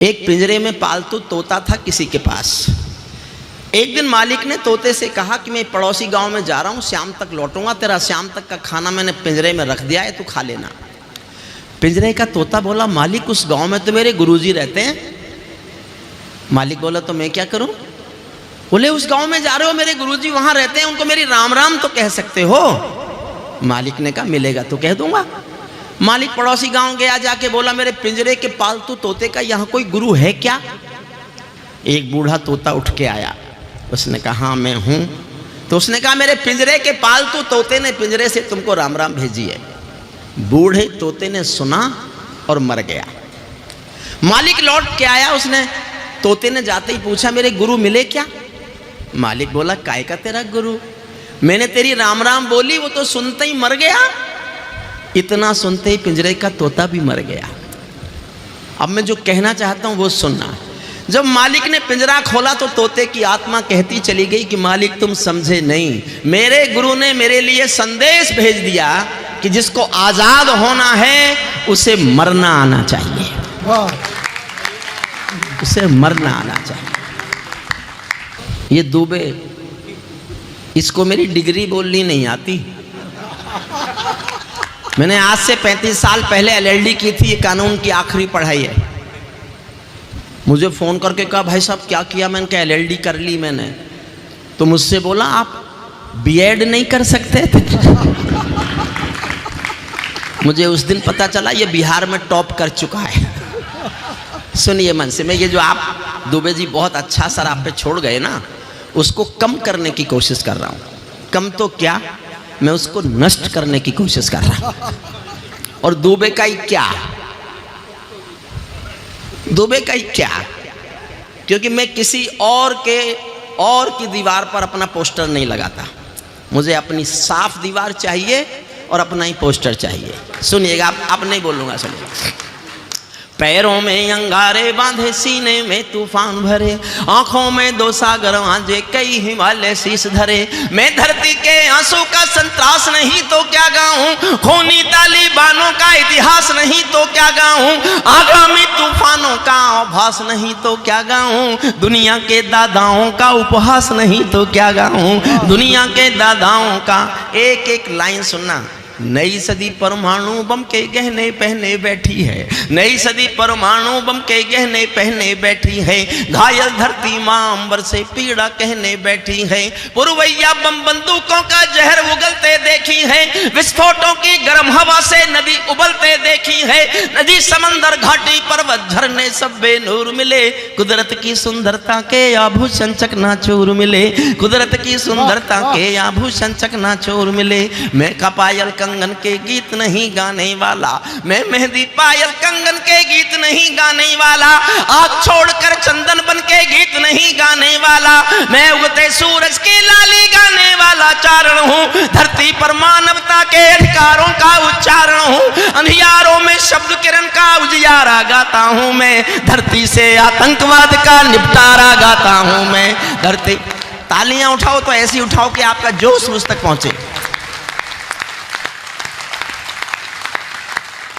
एक पिंजरे में पालतू तोता था किसी के पास। एक दिन मालिक ने तोते से कहा कि मैं पड़ोसी गांव में जा रहा हूं, शाम तक लौटूंगा, तेरा शाम तक का खाना मैंने पिंजरे में रख दिया है, तू खा लेना। पिंजरे का तोता बोला, मालिक उस गांव में तो मेरे गुरुजी रहते हैं। मालिक बोला, तो मैं क्या करूं? बोले, उस गांव में जा रहे हो, मेरे गुरुजी वहां रहते हैं, उनको मेरी राम राम तो कह सकते हो। मालिक ने कहा, मिलेगा तो कह दूंगा। मालिक पड़ोसी गांव गया, जाके बोला, मेरे पिंजरे के पालतू तोते का यहाँ कोई गुरु है क्या? एक बूढ़ा तोता उठ के आया, उसने कहा, हाँ मैं हूं। तो उसने कहा, मेरे पिंजरे के पालतू तोते ने पिंजरे से तुमको राम राम भेजी है। बूढ़े तोते ने सुना और मर गया। मालिक लौट के आया, उसने तोते ने जाते ही पूछा, मेरे गुरु मिले क्या? मालिक बोला, काय का तेरा गुरु? मैंने तेरी राम राम बोली, वो तो सुनते ही मर गया। इतना सुनते ही पिंजरे का तोता भी मर गया। अब मैं जो कहना चाहता हूं वो सुनना। जब मालिक ने पिंजरा खोला तो तोते की आत्मा कहती चली गई कि मालिक तुम समझे नहीं, मेरे गुरु ने मेरे लिए संदेश भेज दिया कि जिसको आजाद होना है उसे मरना आना चाहिए, उसे मरना आना चाहिए। ये दुबे, इसको मेरी डिग्री बोलनी नहीं आती। मैंने आज से 35 साल पहले LLD की थी, ये कानून की आखिरी पढ़ाई है। मुझे फ़ोन करके कहा, भाई साहब क्या किया? मैंने कहा LLD कर ली मैंने। तो मुझसे बोला, आप B.Ed नहीं कर सकते थे? मुझे उस दिन पता चला ये बिहार में टॉप कर चुका है। सुनिए मन से, मैं ये जो आप दुबे जी बहुत अच्छा सर आप पे छोड़ गए ना, उसको कम करने की कोशिश कर रहा हूँ। कम तो क्या, मैं उसको नष्ट करने की कोशिश कर रहा हूं। और दुबे का ही क्या, दुबे का ही क्या, क्योंकि मैं किसी और की दीवार पर अपना पोस्टर नहीं लगाता। मुझे अपनी साफ दीवार चाहिए और अपना ही पोस्टर चाहिए। सुनिएगा, आप नहीं बोलूंगा, सुनिए। पैरों में अंगारे बांधे, सीने में तूफान भरे, आंखों में दो सागर आंजे, कई हिमालय शीश धरे। मैं धरती के आंसू का संतरास नहीं तो क्या गाऊं, खूनी तालिबानों का इतिहास नहीं तो क्या गाऊं, आगामी तूफानों का आभास नहीं तो क्या गाऊं, दुनिया के दादाओं का उपहास नहीं तो क्या गाऊं, दुनिया के दादाओं का। एक एक लाइन सुनना। नई सदी परमाणु बम के गहने पहने बैठी है, नई सदी परमाणु बम के गहने पहने बैठी है, घायल धरती मां अंबर से पीड़ा कहने बैठी है, पुरवैया बम बंदूकों का जहर उगलते देखी है, विस्फोटों की गर्म हवा से नदी उबलते देखी है, नदी समंदर घाटी पर्वत झरने सब बेनूर मिले, कुदरत की सुंदरता के आभूषण चकनाचूर मिले, कुदरत की सुंदरता के आभूषण चकनाचूर मिले। मैं का पायल कंगन के गीत नहीं गाने वाला, मैं मेहंदी पायल कंगन के गीत नहीं गाने वाला, आग छोड़कर चंदन बन के गीत नहीं गाने वाला, मैं उगते सूरज की लाली गाने वाला चारण हूँ, धरती पर मानवता के अधिकारों का उच्चारण हूँ, अंधियारों में शब्द किरण का उजियारा गाता हूँ मैं, धरती से आतंकवाद का निपटारा गाता हूँ मैं। धरती, तालियां उठाओ तो ऐसी उठाओ कि आपका जोश मुझ तक पहुंचे।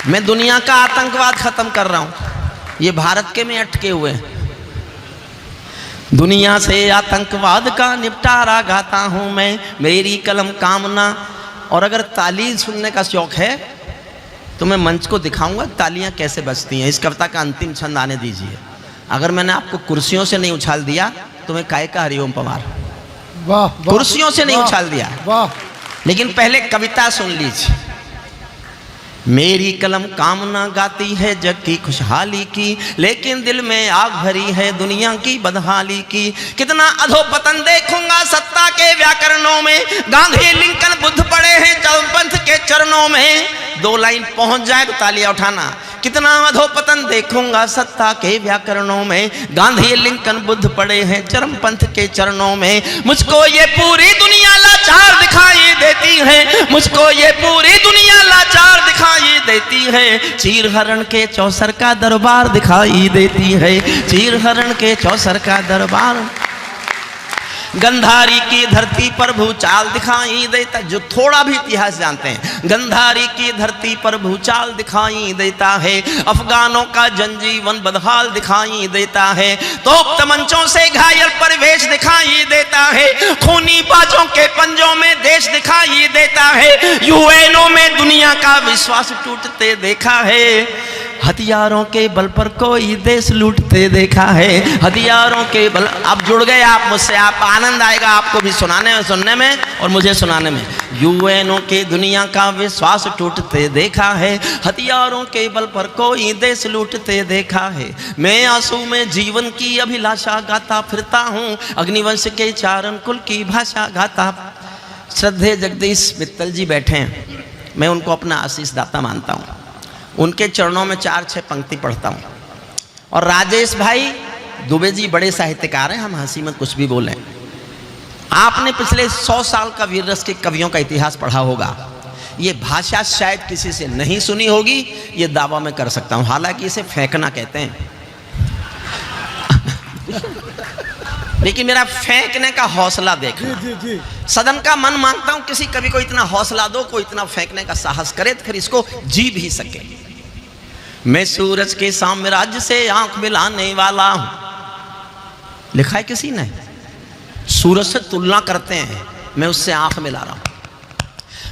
मैं दुनिया का आतंकवाद खत्म कर रहा हूं, ये भारत के में अटके हुए हैं। दुनिया से आतंकवाद का निपटारा गाता हूं मैं, मेरी कलम कामना। और अगर ताली सुनने का शौक है तो मैं मंच को दिखाऊंगा तालियां कैसे बजती हैं। इस कविता का अंतिम छंद आने दीजिए। अगर मैंने आपको कुर्सियों से नहीं उछाल दिया तो मैं काय का हरिओम पवार। वाह, कुर्सियों से नहीं उछाल दिया, वाह। लेकिन पहले कविता सुन लीजिए। मेरी कलम कामना गाती है जग की खुशहाली की, लेकिन दिल में आग भरी है दुनिया की बदहाली की। कितना अधोपतन देखूंगा सत्ता के व्याकरणों में, गांधी लिंकन बुद्ध पड़े हैं चरमपंथ के चरणों में। 2 लाइन पहुंच जाए तो तालियां उठाना। कितना अधोपतन देखूंगा सत्ता के व्याकरणों में, गांधी लिंकन बुद्ध पड़े हैं चरमपंथ के चरणों में। मुझको ये पूरी दुनिया लाचार दिखाई देती है, मुझको ये पूरी दुनिया लाचार दिखाई देती है। चीर हरण के चौसर का दरबार दिखाई देती है, चीर हरण के चौसर का दरबार। गंधारी की धरती पर भूचाल दिखाई देता, जो थोड़ा भी इतिहास जानते हैं, गंधारी की धरती पर भूचाल दिखाई देता है, अफगानों का जनजीवन बदहाल दिखाई देता है, तोप तमंचों से घायल परिवेश दिखाई देता है, खूनी बाजों के पंजों में देश दिखाई देता है, यूएनओ में दुनिया का विश्वास टूटते देखा है, हथियारों के बल पर कोई देश लूटते देखा है, हथियारों के बल। अब जुड़ गए आप मुझसे, आप आनंद आएगा आपको भी सुनाने में, सुनने में और मुझे सुनाने में। यूएनओ के दुनिया का विश्वास टूटते देखा है, हथियारों के बल पर कोई देश लूटते देखा है, मैं आंसू में जीवन की अभिलाषा गाता फिरता हूँ, अग्निवंश के चारण कुल की भाषा गाता। श्रद्धेय जगदीश मित्तल जी बैठे हैं, मैं उनको अपना आशीष दाता मानता हूँ, उनके चरणों में 4-6 पंक्ति पढ़ता हूँ। और राजेश भाई दुबे जी बड़े साहित्यकार हैं, हम हंसी में कुछ भी बोलें। आपने पिछले 100 साल का वीर रस के कवियों का इतिहास पढ़ा होगा, ये भाषा शायद किसी से नहीं सुनी होगी, ये दावा मैं कर सकता हूँ, हालांकि इसे फेंकना कहते हैं लेकिन मेरा फेंकने का हौसला देखना। सदन का मन मांगता हूं किसी कवि को इतना हौसला दो, कोई इतना फेंकने का साहस करे तो फिर इसको जी भी सके। मैं सूरज के साम्राज्य से आंख मिलाने वाला हूं, लिखा है किसी ने, सूरज से तुलना करते हैं, मैं उससे आंख मिला रहा हूं।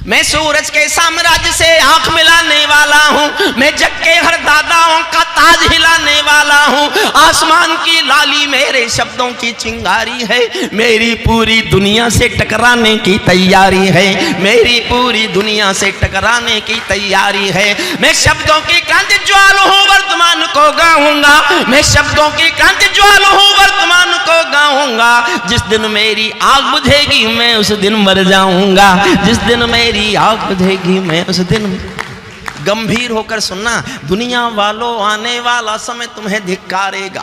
मैं सूरज के साम्राज्य से आंख मिलाने वाला हूँ, मैं जग के हर दादाओं का ताज हिलाने वाला हूँ, आसमान की लाली मेरे शब्दों की चिंगारी है, मेरी पूरी दुनिया से टकराने की तैयारी है, मेरी पूरी दुनिया से टकराने की तैयारी है, मैं शब्दों की क्रांति ज्वाल हूँ, वर्तमान को गाऊंगा, मैं शब्दों की क्रांति ज्वाल हूँ, वर्तमान को गाऊंगा, जिस दिन मेरी आग बुझेगी मैं उस दिन मर जाऊंगा, जिस दिन मेरी आग बुझेगी मैं उस दिन। गंभीर होकर सुनना, दुनिया वालों आने वाला समय तुम्हें धिक्कारेगा।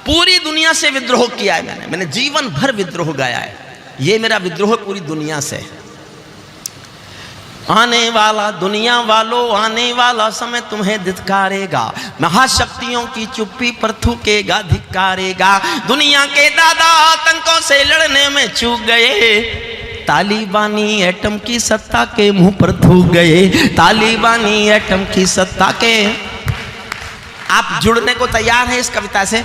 पूरी दुनिया से विद्रोह किया है मैंने जीवन भर विद्रोह गाया है, ये मेरा विद्रोह पूरी दुनिया से। आने वाला दुनिया वालों आने वाला समय तुम्हें धिक्कारेगा, महाशक्तियों की चुप्पी पर थूकेगा धिक्कारेगा, दुनिया के दादा आतंकों से लड़ने में चूक गए, तालिबानी एटम की सत्ता के मुंह पर थूक गए, तालिबानी एटम की सत्ता के। आप जुड़ने को तैयार हैं इस कविता से?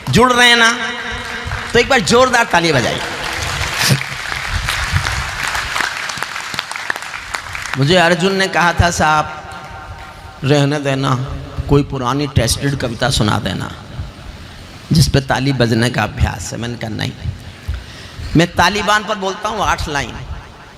जुड़ रहे हैं ना? तो एक बार जोरदार ताली बजाइए। मुझे अर्जुन ने कहा था साहब रहने देना, कोई पुरानी टेस्टेड कविता सुना देना जिस पे ताली बजने का अभ्यास है। मैंने कहा नहीं, मैं तालिबान पर बोलता हूँ 8 लाइन,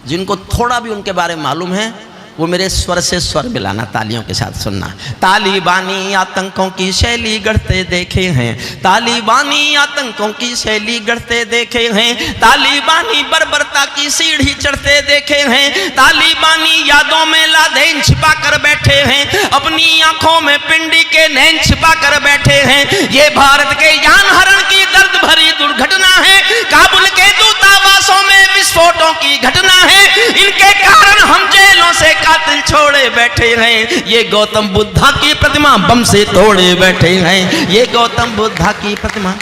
जिनको थोड़ा भी उनके बारे में मालूम है वो मेरे स्वर से स्वर मिलाना, तालियों के साथ सुनना। तालिबानी आतंकों की शैली गढ़ते देखे हैं, तालिबानी आतंकों की शैली गढ़ते देखे हैं, तालिबानी बर्बरता की सीढ़ी चढ़ते देखे हैं, तालिबानी यादों में लादेन छिपा कर बैठे हैं, अपनी आंखों में पिंडी के नैन छिपा कर बैठे हैं। ये भारत के यान हरण की दर्द भरी दुर्घटना है, काबुल के दूतावासों में विस्फोटों की घटना है, इनके कारण हम जेलों से कातिल छोड़े बैठे हैं, ये गौतम बुद्धा की प्रतिमा बम से तोड़े बैठे हैं, ये गौतम बुद्धा की प्रतिमा,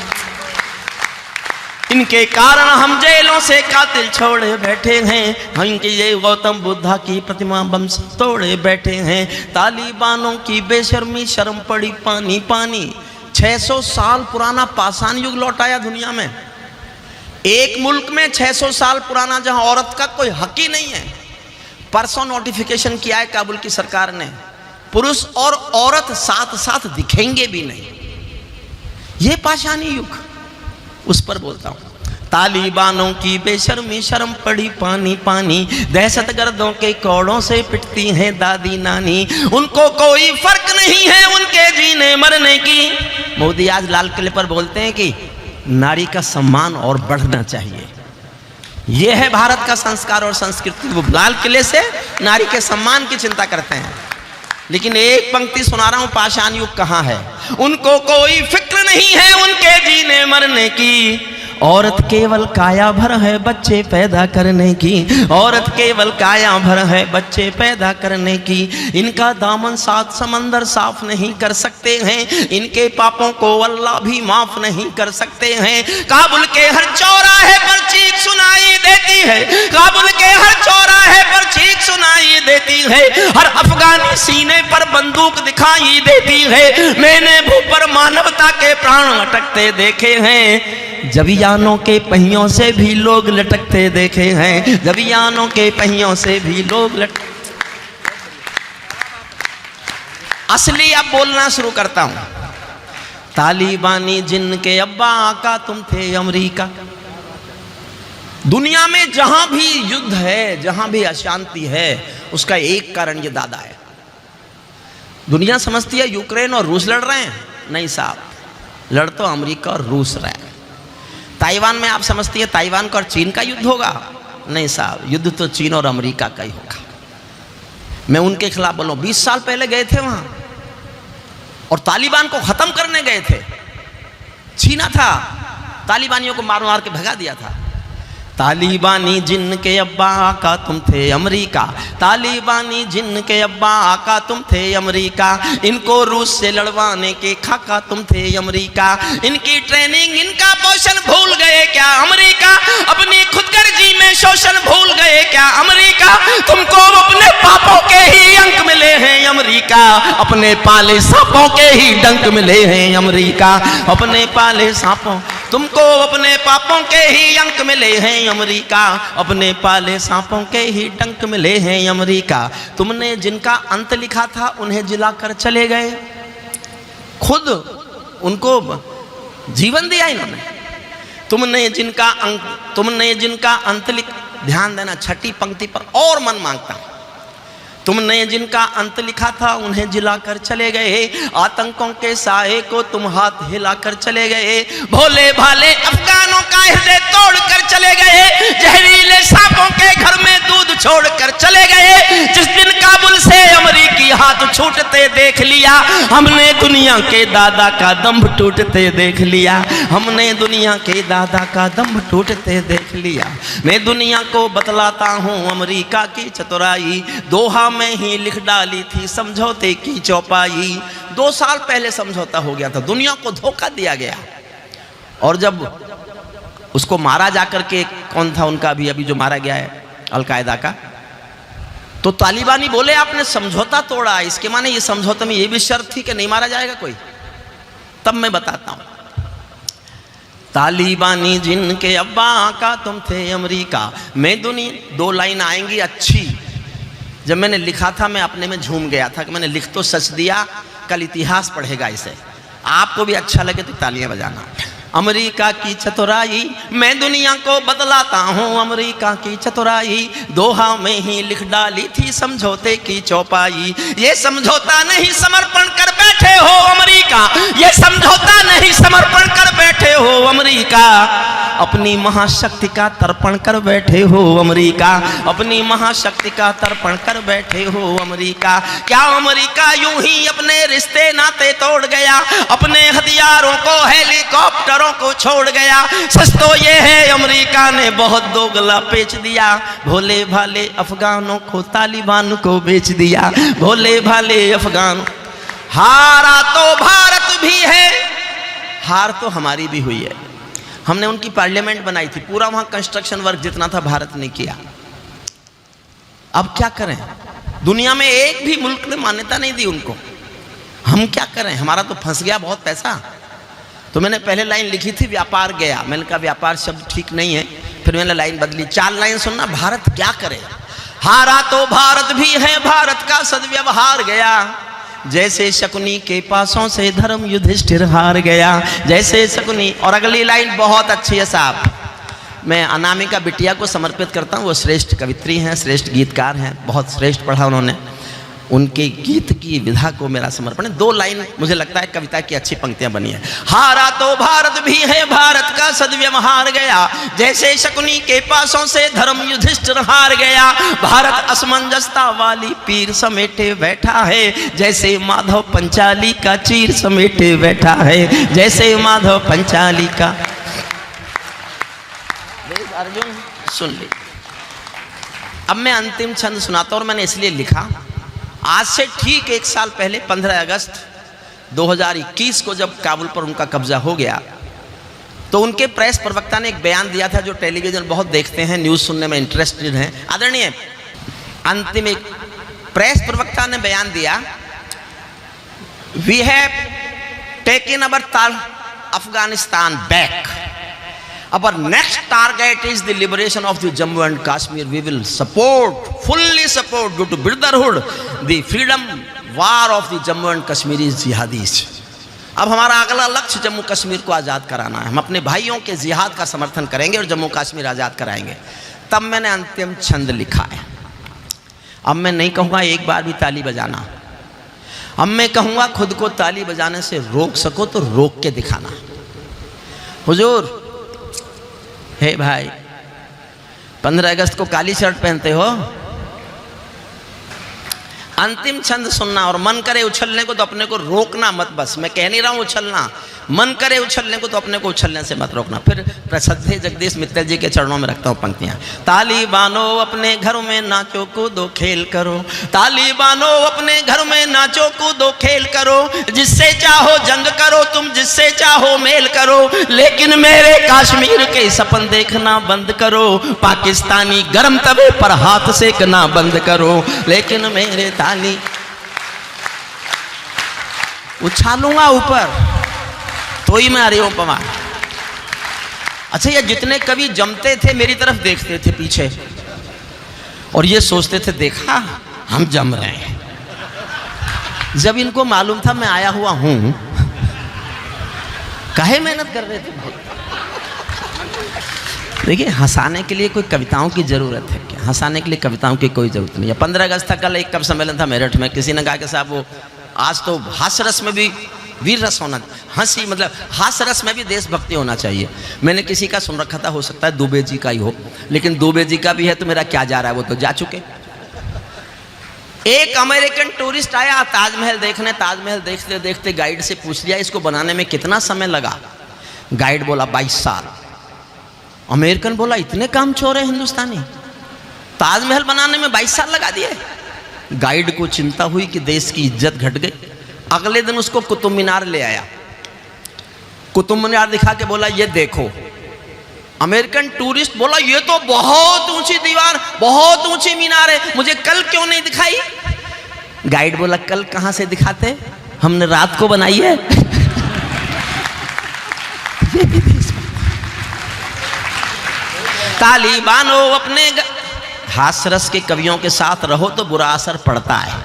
इनके कारण हम जेलों से कातिल छोड़े बैठे हैं, इनके ये गौतम बुद्धा की प्रतिमा बम से तोड़े बैठे हैं। तालिबानों की बेशर्मी शर्म पड़ी पानी पानी, 600 साल पुराना पाषाण युग लौट आया दुनिया में। एक मुल्क में 600 साल पुराना, जहां औरत का कोई हक ही नहीं है। परसों नोटिफिकेशन किया है काबुल की सरकार ने, पुरुष और औरत साथ साथ दिखेंगे भी नहीं। ये पाषाणी युग, उस पर बोलता हूं। तालिबानों की बेशर्मी शर्म पड़ी पानी पानी, दहशतगर्दों के कौड़ों से पिटती हैं दादी नानी, उनको कोई फर्क नहीं है उनके जीने मरने की। मोदी आज लाल किले पर बोलते हैं कि नारी का सम्मान और बढ़ना चाहिए। यह है भारत का संस्कार और संस्कृति। वो लाल किले से नारी के सम्मान की चिंता करते हैं, लेकिन एक पंक्ति सुना रहा हूं, पाषाण युग कहां है? उनको कोई फिक्र नहीं है उनके जीने मरने की, औरत केवल काया भर है बच्चे पैदा करने की, औरत केवल काया भर है बच्चे पैदा करने की। इनका दामन सात समंदर साफ नहीं कर सकते हैं, इनके पापों को अल्लाह भी माफ नहीं कर सकते हैं। काबुल के हर चौराहे पर चीख सुनाई देती है, काबुल के हर चौराहे पर चीख सुनाई देती है, हर अफगानी सीने पर बंदूक दिखाई देती है। मैंने भूख पर मानवता के प्राण अटकते देखे हैं, जबियानों के पहियों से भी लोग लटकते देखे हैं, जबियानों के पहियों से भी लोग लटक। असली अब बोलना शुरू करता हूं। तालिबानी जिनके अब्बा आका तुम थे अमेरिका। दुनिया में जहां भी युद्ध है, जहां भी अशांति है, उसका एक कारण ये दादा है। दुनिया समझती है यूक्रेन और रूस लड़ रहे हैं, नहीं साहब, लड़ तो अमेरिका और रूस रहे हैं। ताइवान में आप समझती है ताइवान का और चीन का युद्ध होगा, नहीं साहब, युद्ध तो चीन और अमेरिका का ही होगा। मैं उनके खिलाफ बोलूं, 20 साल पहले गए थे वहां और तालिबान को खत्म करने गए थे। छीना था, तालिबानियों को मार मार के भगा दिया था। तालिबानी जिनके अब्बा आका तुम थे अमेरिका, तालिबानी जिनके अब्बा आका तुम थे अमेरिका, इनको रूस से लड़वाने के खाका तुम थे अमेरिका। इनकी ट्रेनिंग इनका पोषण भूल गए क्या अमेरिका, अपनी खुदगर्जी में शोषण भूल गए क्या अमेरिका। तुमको अपने पापों के ही अंक मिले हैं अमेरिका, अपने पाले सांपों के ही डंक मिले हैं अमेरिका, अपने पाले सांपों। तुमको अपने पापों के ही अंक मिले हैं अमेरिका, अपने पाले सांपों के ही डंक मिले हैं अमेरिका। तुमने जिनका अंत लिखा था उन्हें जिलाकर चले गए, खुद उनको जीवन दिया इन्होंने। तुमने जिनका अंत लिख, ध्यान देना छठी पंक्ति पर और मन मांगता हूं। तुमने जिनका अंत लिखा था उन्हें जिलाकर चले गए, आतंकों के साए को तुम हाथ हिलाकर चले गए। भोले भाले अफगानों का हृदय तोड़कर चले गए, जहरीले सांपों के घर में दूध छोड़कर चले गए। जिस दिन काबुल से अमेरिकी हाथ छूटते देख लिया, हमने दुनिया के दादा का दम्भ टूटते देख लिया, हमने दुनिया के दादा का दम्भ टूटते देख लिया। मैं दुनिया को बतलाता हूँ अमेरिका की चतुराई, दोहा में ही लिख डाली थी समझौते की चौपाई। 2 साल पहले समझौता हो गया था, दुनिया को धोखा दिया गया। और जब उसको मारा जाकर के, कौन था उनका अभी जो मारा गया है अलकायदा का, तो तालिबानी बोले आपने समझौता तोड़ा, इसके माने ये समझौते में ये भी शर्त थी कि नहीं मारा जाएगा कोई। तब मैं बताता हूं, तालिबानी जिनके अब्बा आका तुम थे अमेरिका, मैं दुनिया। 2 लाइन आएंगी अच्छी। जब मैंने लिखा था मैं अपने में झूम गया था कि मैंने लिख तो सच दिया, कल इतिहास पढ़ेगा इसे, आपको भी अच्छा लगे तो तालियां बजाना। अमेरिका की चतुराई मैं दुनिया को बतलाता हूँ, अमेरिका की चतुराई दोहा में ही लिख डाली थी समझौते की चौपाई। ये समझौता नहीं समर्पण कर बैठे हो अमेरिका, ये समझौता नहीं समर्पण कर बैठे हो अमेरिका, अपनी महाशक्ति का तर्पण कर बैठे हो अमेरिका, अपनी महाशक्ति का तर्पण कर बैठे हो अमेरिका। क्या अमेरिका यूं ही अपने रिश्ते नाते तोड़ गया, अपने हथियारों को हेलीकॉप्टरों को छोड़ गया? सच तो ये है अमेरिका ने बहुत दोगला बेच दिया, भोले भाले अफगानों को तालिबान को बेच दिया, भोले भाले अफगान। हारा तो भारत भी है, हार तो हमारी भी हुई है। हमने उनकी पार्लियामेंट बनाई थी, पूरा वहां कंस्ट्रक्शन वर्क जितना था भारत ने किया। अब क्या करें, दुनिया में एक भी मुल्क ने मान्यता नहीं दी उनको, हम क्या करें, हमारा तो फंस गया बहुत पैसा। तो मैंने पहले लाइन लिखी थी व्यापार गया, मैंने कहा व्यापार शब्द ठीक नहीं है, फिर मैंने लाइन बदली, 4 लाइन सुनना, भारत क्या करे। हारा तो भारत भी है, भारत का सद्व्यवहार गया, जैसे शकुनी के पासों से धर्म युधिष्ठिर हार गया, जैसे शकुनी। और अगली लाइन बहुत अच्छी है साहब, मैं अनामिका बिटिया को समर्पित करता हूँ, वो श्रेष्ठ कवित्री हैं, श्रेष्ठ गीतकार हैं, बहुत श्रेष्ठ पढ़ा उन्होंने, उनके गीत की विधा को मेरा समर्पण है। 2 लाइन मुझे लगता है कविता की अच्छी पंक्तियां बनी है। हारा तो भारत भी है, भारत का सद्व्यवहार गया, जैसे शकुनी के पासों से धर्म युधिष्ठिर हार गया, भारत असमंजसता वाली पीर समेटे बैठा है, जैसे माधव पंचाली का चीर समेटे बैठा है, जैसे माधव पंचाली का। अर्जुन सुन ले। अब मैं अंतिम छंद सुनाता हूं और मैंने इसलिए लिखा, आज से ठीक 1 साल पहले 15 अगस्त 2021 को जब काबुल पर उनका कब्जा हो गया तो उनके प्रेस प्रवक्ता ने एक बयान दिया था, जो टेलीविजन बहुत देखते हैं, न्यूज़ सुनने में इंटरेस्टेड हैं आदरणीय। अंतिम एक प्रेस प्रवक्ता ने बयान दिया, we have taken our Afghanistan back, our next target is the liberation of the Jammu and Kashmir, we will support fully support due to brotherhood the freedom war of the Jammu and Kashmiri jihadis. अब हमारा अगला लक्ष्य जम्मू कश्मीर को आज़ाद कराना है, हम अपने भाइयों के जिहाद का समर्थन करेंगे और जम्मू कश्मीर आज़ाद कराएंगे। तब मैंने अंतिम छंद लिखा है। अब मैं नहीं कहूँगा एक बार भी ताली बजाना, अब मैं कहूँगा खुद को ताली बजाने से रोक सको तो रोक के दिखाना। हुजूर, हे भाई, 15 अगस्त को काली शर्ट पहनते हो, अंतिम छंद सुनना और मन करे उछलने को तो अपने को रोकना मत। बस मैं कह नहीं रहा हूँ उछलना, मन करे उछलने को तो अपने को उछलने से मत रोकना। फिर प्रसिद्ध जगदीश मित्तल जी के चरणों में रखता हूँ पंक्तियाँ। ताली बानो अपने घर में नाचो कूदो खेल करो, ताली बानो अपने घर में नाचो कूदो खेल करो, जिससे चाहो जंग करो तुम, जिससे चाहो मेल करो, लेकिन मेरे कश्मीर के सपन देखना बंद करो, पाकिस्तानी गर्म तवे पर हाथ सेकना बंद करो, लेकिन मेरे ताली उछालूंगा ऊपर तो ही मैं अरियों पवार। अच्छा, ये जितने कवि जमते थे मेरी तरफ देखते थे पीछे और ये सोचते थे देखा हम जम रहे हैं। जब इनको मालूम था मैं आया हुआ हूं, काहे मेहनत कर रहे थे भाई। देखिए, हंसाने के लिए कोई कविताओं की जरूरत है क्या? हंसाने के लिए कविताओं की कोई जरूरत नहीं है। 15 अगस्त तक कल एक कवि सम्मेलन था मेरठ में, किसी ने कहा कि साहब वो आज तो हास्य रस में भी वीर रस होना, हंसी मतलब हास्य रस में भी देशभक्ति होना चाहिए। मैंने किसी का सुन रखा था, हो सकता है दुबे जी का ही हो, लेकिन दुबे जी का भी है तो मेरा क्या जा रहा है, वो तो जा चुके। एक अमेरिकन टूरिस्ट आया ताजमहल देखने, ताजमहल देखते देखते गाइड से पूछ लिया इसको बनाने में कितना समय लगा। गाइड बोला 22 साल। अमेरिकन बोला इतने काम चोर है हिंदुस्तानी, ताजमहल बनाने में 22 साल लगा दिए। गाइड को चिंता हुई कि देश की इज्जत घट गई। अगले दिन उसको कुतुब मीनार ले आया, कुतुब मीनार दिखा के बोला ये देखो। अमेरिकन टूरिस्ट बोला ये तो बहुत ऊंची दीवार, बहुत ऊंची मीनार है, मुझे कल क्यों नहीं दिखाई? गाइड बोला कल कहां से दिखाते, हमने रात को बनाई है। तालिबानो अपने हास्य रस के कवियों के साथ रहो तो बुरा असर पड़ता है।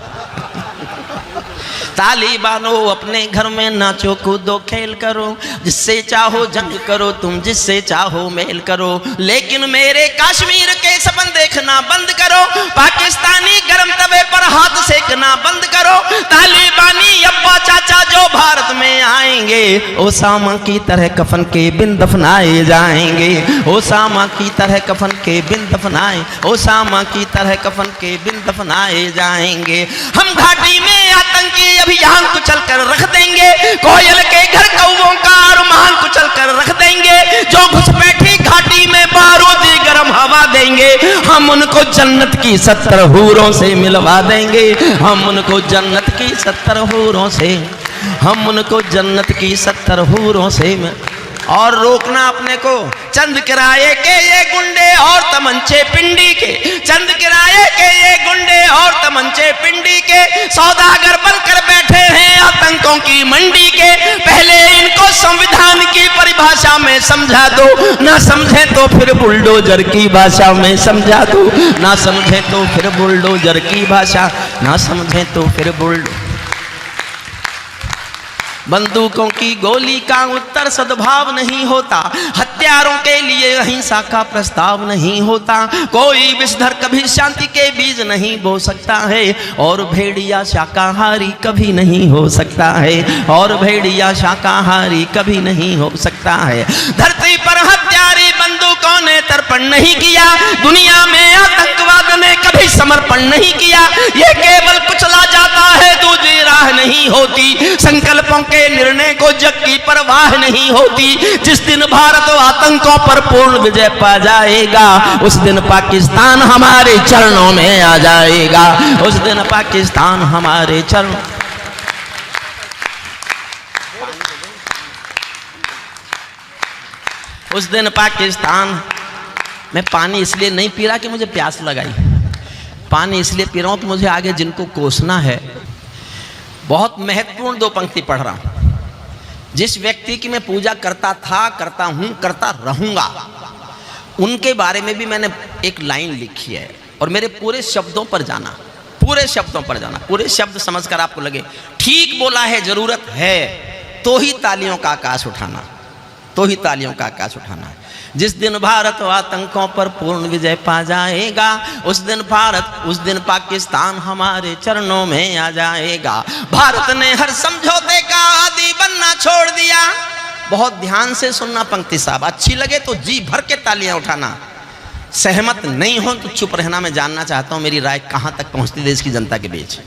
तालिबानो अपने घर में नाचो कूदो खेल करो, जिससे चाहो जंग करो तुम, जिससे चाहो मेल करो, लेकिन मेरे कश्मीर के सपन देखना बंद करो, पाकिस्तानी गरम तवे पर हाथ सेकना बंद करो। तालिबानी अब्बा चाचा जो भारत में आएंगे, ओसामा की तरह कफन के बिन दफनाए जाएंगे, ओसामा की तरह कफन के बिन दफनाए, ओसामा की तरह कफन के बिन दफनाए जाएंगे। हम घाटी में आतंकी अभियान कुचल कर रख देंगे, कोयल के घर कौवों का अरमान कुचल कर रख देंगे, जो घुसपैठी घाटी में बारूदी गर्म हवा देंगे, हम उनको जन्नत की 70 हूरों से मिलवा देंगे, हम उनको जन्नत की 70 हूरों से, हम उनको जन्नत की 70 हूरों से। और रोकना अपने को, चंद किराए के ये गुंडे और तमंचे पिंडी के, चंद किराए के ये गुंडे और तमंचे पिंडी के, सौदागर बनकर बैठे हैं आतंकों की मंडी के। पहले इनको संविधान की परिभाषा में समझा दो, ना समझे तो फिर बुलडोजर की भाषा में समझा दो, ना समझे तो फिर बुलडोजर की भाषा, ना समझे तो फिर बुलडोजर। बंदूकों की गोली का उत्तर सद्भाव नहीं होता, हत्यारों के लिए अहिंसा का प्रस्ताव नहीं होता, कोई विषधर कभी शांति के बीज नहीं बो सकता है, और भेड़िया शाकाहारी कभी नहीं हो सकता है, और भेड़िया शाकाहारी कभी नहीं हो सकता है। धरती पर हत्यारी बंदूकों सैनिकों ने तर्पण नहीं किया, दुनिया में आतंकवाद ने कभी समर्पण नहीं किया। ये केवल कुचला जाता है, दूसरी राह नहीं होती। संकल्पों के निर्णय को जग की परवाह नहीं होती। जिस दिन भारत आतंकों पर पूर्ण विजय पा जाएगा, उस दिन पाकिस्तान हमारे चरणों में आ जाएगा। उस दिन पाकिस्तान हमारे चरणों। उस दिन पाकिस्तान। मैं पानी इसलिए नहीं पी रहा कि मुझे प्यास लगाई, पानी इसलिए पी रहा हूं कि मुझे आगे जिनको कोसना है। बहुत महत्वपूर्ण 2 पंक्ति पढ़ रहा हूं। जिस व्यक्ति की मैं पूजा करता था, करता हूं, करता रहूंगा, उनके बारे में भी मैंने एक लाइन लिखी है। और मेरे पूरे शब्दों पर जाना, पूरे शब्दों पर जाना, पूरे शब्द समझकर आपको लगे ठीक बोला है, जरूरत है, तो ही तालियों का आकाश उठाना, तो ही तालियों का आकाश उठाना। जिस दिन भारत आतंकों पर पूर्ण विजय पा जाएगा, उस दिन भारत, उस दिन पाकिस्तान हमारे चरणों में आ जाएगा। भारत ने हर समझौते का आदी बनना छोड़ दिया। बहुत ध्यान से सुनना पंक्ति साहब, अच्छी लगे तो जी भर के तालियां उठाना, सहमत नहीं हो तो चुप रहना। मैं जानना चाहता हूं मेरी राय कहां तक पहुंचती देश की जनता के बीच।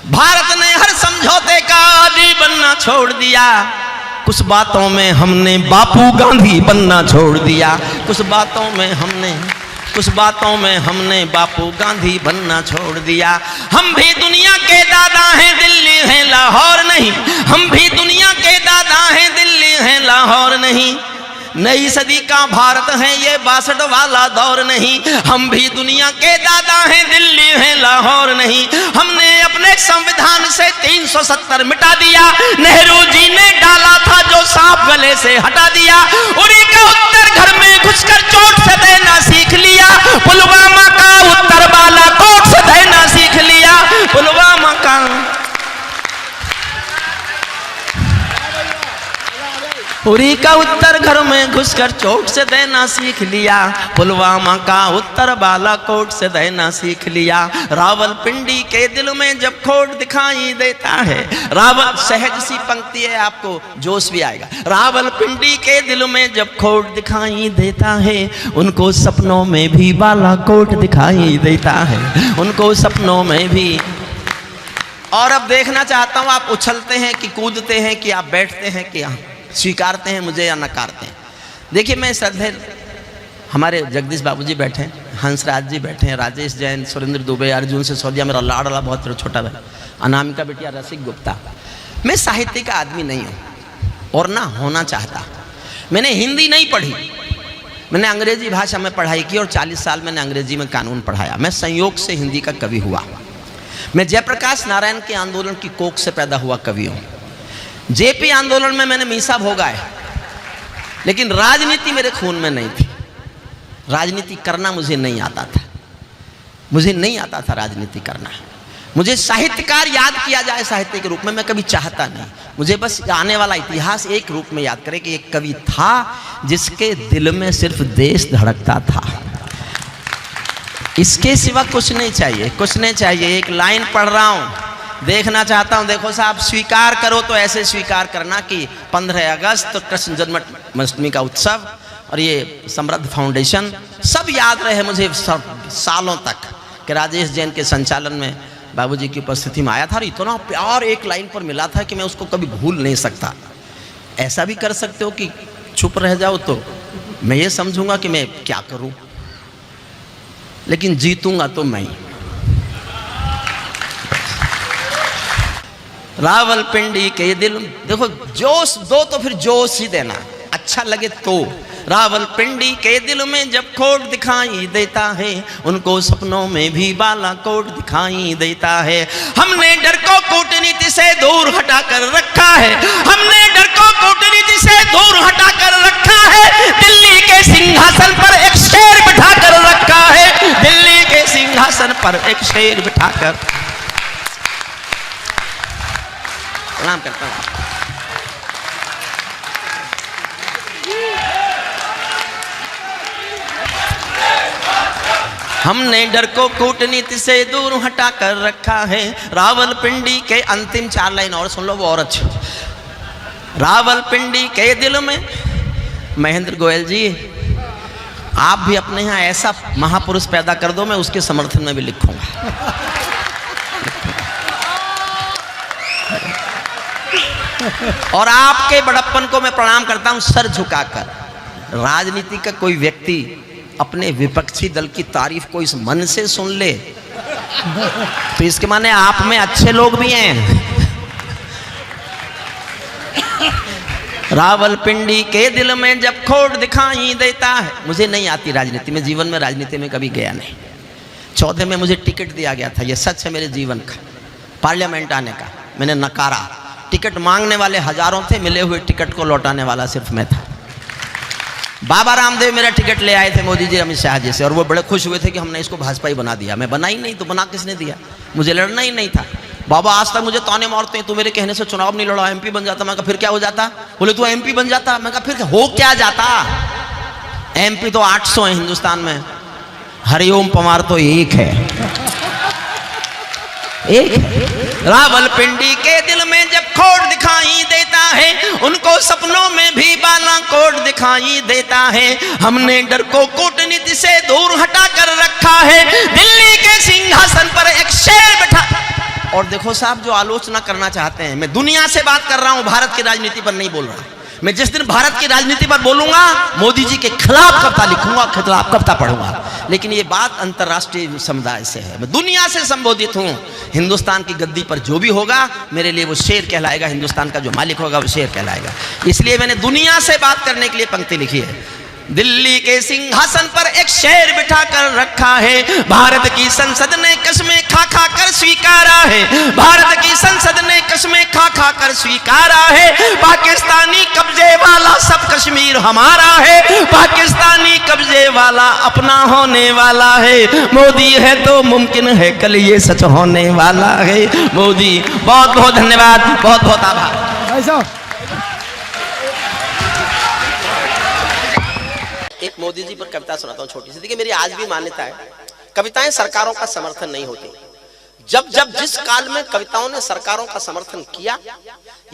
भारत ने हर समझौते का आदी बनना छोड़ दिया। कुछ बातों में हमने बापू गांधी बनना छोड़ दिया। कुछ बातों में हमने बापू गांधी बनना छोड़ दिया। हम भी दुनिया के दादा हैं, दिल्ली है लाहौर नहीं। हम भी दुनिया के दादा हैं, दिल्ली है लाहौर नहीं। नई सदी का भारत है ये 62 वाला दौर नहीं। हम भी दुनिया के दादा हैं, दिल्ली है लाहौर नहीं। हमने अपने संविधान से 370 मिटा दिया। नेहरू जी ने डाला था जो सांप गले से हटा दिया। उरी का उत्तर घर में घुसकर चोट से देना सीख लिया। पुलवामा का उत्तर बालाकोट से देना सीख लिया। पुलवामा का उरी का उत्तर घर में घुसकर चोट से देना सीख लिया। पुलवामा का उत्तर बालाकोट से देना सीख लिया। रावलपिंडी के दिल में जब खोट दिखाई देता है, रावल, सहज सी पंक्ति है, आपको जोश भी आएगा। रावलपिंडी के दिल में जब खोट दिखाई देता है, उनको सपनों में भी बालाकोट दिखाई देता है, उनको सपनों में भी। और अब देखना चाहता हूं आप उछलते हैं कि कूदते हैं, कि आप बैठते हैं, कि स्वीकारते हैं मुझे या नकारते हैं। देखिए, मैं श्रद्धेय हमारे जगदीश बाबूजी बैठे हैं, हंसराज जी बैठे हैं, राजेश जैन, सुरेंद्र दुबे, अर्जुन से सौदिया, मेरा लाडला बहुत छोटा भाई, अनामिका बिटिया, रसिक गुप्ता। मैं साहित्य का आदमी नहीं हूँ और ना होना चाहता। मैंने हिंदी नहीं पढ़ी, मैंने अंग्रेजी भाषा में पढ़ाई की और 40 साल मैंने अंग्रेजी में कानून पढ़ाया। मैं संयोग से हिंदी का कवि हुआ। मैं जयप्रकाश नारायण के आंदोलन की कोख से पैदा हुआ कवि हूँ। जेपी आंदोलन में मैंने मीसा भोगा है, लेकिन राजनीति मेरे खून में नहीं थी। राजनीति करना मुझे नहीं आता था, मुझे नहीं आता था राजनीति करना। मुझे साहित्यकार याद किया जाए साहित्य के रूप में, मैं कभी चाहता नहीं। मुझे बस आने वाला इतिहास एक रूप में याद करे कि एक कवि था जिसके दिल में सिर्फ देश धड़कता था। इसके सिवा कुछ नहीं चाहिए, कुछ नहीं चाहिए। एक लाइन पढ़ रहा हूं, देखना चाहता हूं। देखो साहब, स्वीकार करो तो ऐसे स्वीकार करना कि 15 अगस्त कृष्ण जन्माष्टमी का उत्सव और ये समृद्ध फाउंडेशन सब याद रहे मुझे सालों तक कि राजेश जैन के संचालन में बाबूजी की उपस्थिति में आया था और इतना प्यार एक लाइन पर मिला था कि मैं उसको कभी भूल नहीं सकता। ऐसा भी कर सकते हो कि चुप रह जाओ तो मैं ये समझूंगा कि मैं क्या करूं, लेकिन जीतूंगा तो मैं। रावलपिंडी के दिल, देखो जोश दो तो फिर जोश ही देना, अच्छा लगे तो। रावलपिंडी के दिल में जब खोट दिखाई देता है, उनको सपनों में भी बालाकोट दिखाई देता है। हमने डर को कूटनीति से दूर हटा कर रखा है, हमने डर को कूटनीति से दूर हटा कर रखा है। दिल्ली के सिंहासन पर एक शेर बिठा कर रखा है, दिल्ली के सिंहासन पर एक शेर बिठा कर। प्रणाम करता हूं। हमने डर को कूटनीति से दूर हटा कर रखा है। रावलपिंडी के अंतिम 4 लाइन और सुन लो, वो और अच्छी। रावलपिंडी के दिल में, महेंद्र गोयल जी, आप भी अपने यहाँ ऐसा महापुरुष पैदा कर दो, मैं उसके समर्थन में भी लिखूंगा। और आपके बड़प्पन को मैं प्रणाम करता हूं सर झुकाकर। राजनीति का कोई व्यक्ति अपने विपक्षी दल की तारीफ को इस मन से सुन ले तो इसके माने आप में अच्छे लोग भी हैं। रावलपिंडी के दिल में जब खोट दिखाई देता है। मुझे नहीं आती राजनीति में, जीवन में राजनीति में कभी गया नहीं। 14 में मुझे टिकट दिया गया था, ये सच है मेरे जीवन का, पार्लियामेंट आने का। मैंने नकारा। टिकट मांगने वाले हजारों थे, मिले हुए टिकट को लौटाने वाला सिर्फ मैं था। बाबा रामदेव मेरा टिकट ले आए थे, मोदी जी, अमित शाह जी से, और वो बड़े खुश हुए थे कि हमने इसको भाजपा ही बना दिया। मैं बना ही नहीं, तो बना किसने दिया? मुझे लड़ना ही नहीं था। बाबा आज तक मुझे ताने मारते हैं, तू मेरे कहने से चुनाव नहीं लड़ा, एमपी बन जाता। मैं कहा फिर क्या हो जाता? बोले तू एमपी बन जाता। मैं कहा फिर हो क्या जाता? एमपी तो 800 है हिंदुस्तान में, हरिओम पवार तो एक है, एक। रावलपिंडी के दिल में जब खोट दिखाई देता है, उनको सपनों में भी बालाकोट दिखाई देता है। हमने डर को कूटनीति से दूर हटा कर रखा है, दिल्ली के सिंहासन पर एक शेर बैठा। और देखो साहब, जो आलोचना करना चाहते हैं, मैं दुनिया से बात कर रहा हूं, भारत की राजनीति पर नहीं बोल रहा। मैं जिस दिन भारत की राजनीति पर बोलूंगा, मोदी जी के खिलाफ कविता लिखूंगा, खिलाफ कविता पढ़ूंगा। लेकिन ये बात अंतर्राष्ट्रीय समुदाय से है, मैं दुनिया से संबोधित हूं। हिंदुस्तान की गद्दी पर जो भी होगा, मेरे लिए वो शेर कहलाएगा। हिंदुस्तान का जो मालिक होगा वो शेर कहलाएगा। इसलिए मैंने दुनिया से बात करने के लिए पंक्ति लिखी है। दिल्ली के सिंहासन पर एक शेर बिठा कर रखा है, भारत की संसद ने कस्में खा खा कर स्वीकारा है। भारत की संसद ने कस्में खा खा कर स्वीकारा है, पाकिस्तानी कब्जे वाला सब कश्मीर हमारा है। पाकिस्तानी कब्जे वाला अपना होने वाला है। मोदी है तो मुमकिन है कल ये सच होने वाला है। मोदी, बहुत बहुत धन्यवाद, बहुत बहुत आभार। एक मोदी जी पर कविता सुनाता हूँ छोटी सी। देखिए, मेरी आज भी मान्यता है, कविताएं सरकारों का समर्थन नहीं होती। जब जब जिस काल में कविताओं ने सरकारों का समर्थन किया,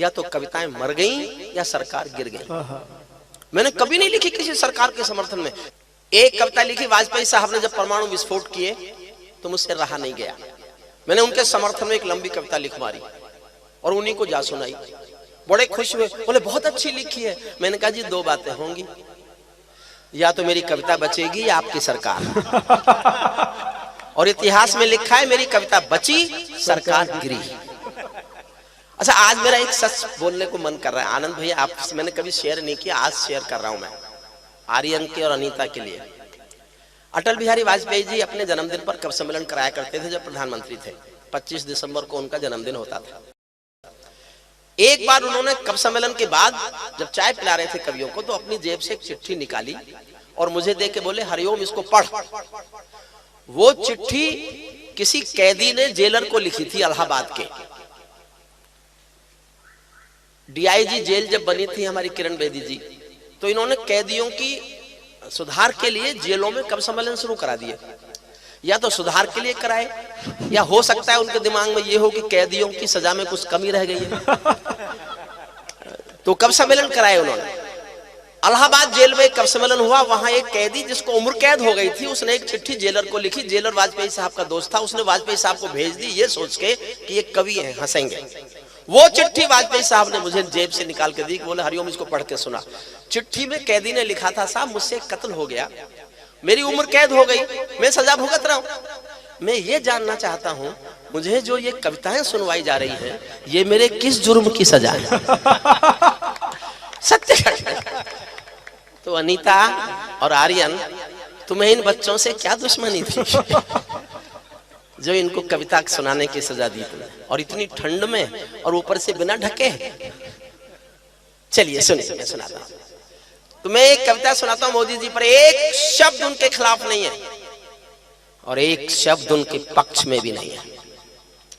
या तो कविताएं मर गईं या सरकार गिर गई। मैंने कभी नहीं लिखी किसी सरकार के समर्थन में। एक कविता लिखी वाजपेयी साहब ने जब परमाणु विस्फोट किए तो मुझसे रहा नहीं गया, मैंने उनके समर्थन में एक लंबी कविता लिख मारी और उन्हीं को जा सुनाई। बड़े खुश हुए, बोले बहुत अच्छी लिखी है। मैंने कहा जी, दो बातें होंगी, या तो मेरी कविता बचेगी या आपकी सरकार। और इतिहास में लिखा है, मेरी कविता बची, सरकार गिरी। अच्छा, आज मेरा एक सच बोलने को मन कर रहा है। आनंद भैया, आपसे मैंने कभी शेयर नहीं किया, आज शेयर कर रहा हूं मैं, आर्यन के और अनीता के लिए। अटल बिहारी वाजपेयी जी अपने जन्मदिन पर कवि सम्मेलन कराया करते थे जब प्रधानमंत्री थे। 25 दिसंबर को उनका जन्मदिन होता था। एक बार उन्होंने कवि सम्मेलन के बाद जब चाय पिला रहे थे कवियों को, तो अपनी जेब से एक चिट्ठी निकाली और मुझे दे के बोले, हरिओम, इसको पढ़। वो चिट्ठी किसी कैदी ने जेलर को लिखी थी इलाहाबाद के। डीआईजी जेल जब बनी थी हमारी किरण बेदी जी, तो इन्होंने कैदियों की सुधार के लिए जेलों में कवि सम्मेलन शुरू करा दिए। या तो सुधार के लिए कराए, या हो सकता है उनके दिमाग में ये हो कि कैदियों की सजा में कुछ कमी रह गई है, तो कवि सम्मेलन कराए उन्होंने। इलाहाबाद जेल में एक कवि सम्मेलन हुआ। वहां एक कैदी जिसको उम्र कैद हो गई थी, उसने एक चिट्ठी जेलर को लिखी। जेलर वाजपेयी साहब का दोस्त था। उसने वाजपेयी साहब को भेज दी, ये सोच के कि ये कवि हैं, हंसेंगे। वो चिट्ठी वाजपेयी साहब ने मुझे जेब से निकाल के दी, बोले हरिओम, इसको पढ़ के सुना। चिट्ठी में कैदी ने लिखा था, साहब मुझसे कत्ल हो गया, मेरी उम्र कैद हो गई, मैं सजा भुगत रहा हूं। मैं ये जानना चाहता हूं, मुझे जो ये कविताएं सुनवाई जा रही हैं, ये मेरे किस जुर्म की सजा है? सत्य घटना। तो अनीता और आर्यन, तुम्हें इन बच्चों से क्या दुश्मनी थी जो इनको कविता सुनाने की सजा दी तुम्हें, और इतनी ठंड में, और ऊपर से बिना ढके? चलिए सुनिए, मैं सुनाता हूं। तो मैं एक कविता सुनाता हूं मोदी जी पर। एक शब्द उनके खिलाफ नहीं है और एक शब्द उनके पक्ष में भी नहीं है,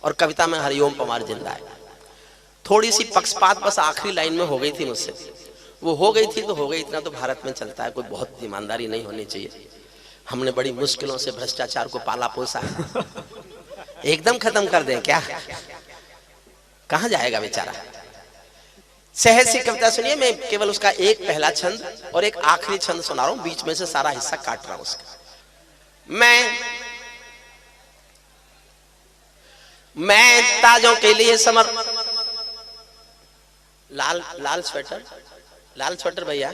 और कविता में हरिओम पवार जिंदा है। थोड़ी सी पक्षपात बस आखिरी लाइन में हो गई थी मुझसे, वो हो गई थी तो हो गई, इतना तो भारत में चलता है, कोई बहुत ईमानदारी नहीं होनी चाहिए। हमने बड़ी मुश्किलों से भ्रष्टाचार को पाला पोसा है, एकदम खत्म कर दें क्या? कहां जाएगा बेचारा? सहज सी कविता सुनिए, मैं केवल उसका एक पहला छंद और एक आखिरी छंद सुना रहा हूं, बीच में से सारा हिस्सा काट रहा हूं उसका। मैं ताजों के लिए समर, लाल स्वेटर भैया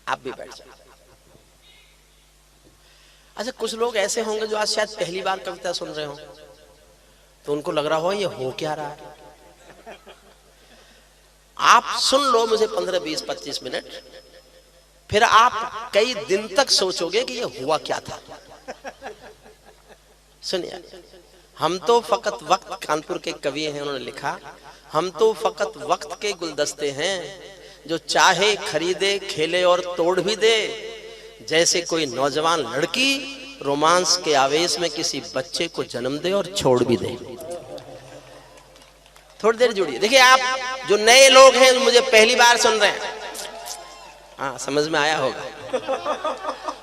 आप भी बैठ जाओ। अच्छा, कुछ लोग ऐसे होंगे जो आज शायद पहली बार कविता सुन रहे हो, तो उनको लग रहा हो ये हो क्या रहा है। आप सुन लो मुझे 15, 20, 25 मिनट, फिर आप कई दिन तक सोचोगे कि ये हुआ क्या था। सुनिए, हम तो फकत वक्त, कानपुर के कवि हैं, उन्होंने लिखा, हम तो फकत वक्त के गुलदस्ते हैं, जो चाहे खरीदे, खेले और तोड़ भी दे, जैसे कोई नौजवान लड़की रोमांस के आवेश में किसी बच्चे को जन्म दे और छोड़ भी दे। थोड़ी देर जुड़िए। देखिए, आप जो नए लोग हैं, मुझे पहली बार सुन रहे हैं, हाँ समझ में आया होगा,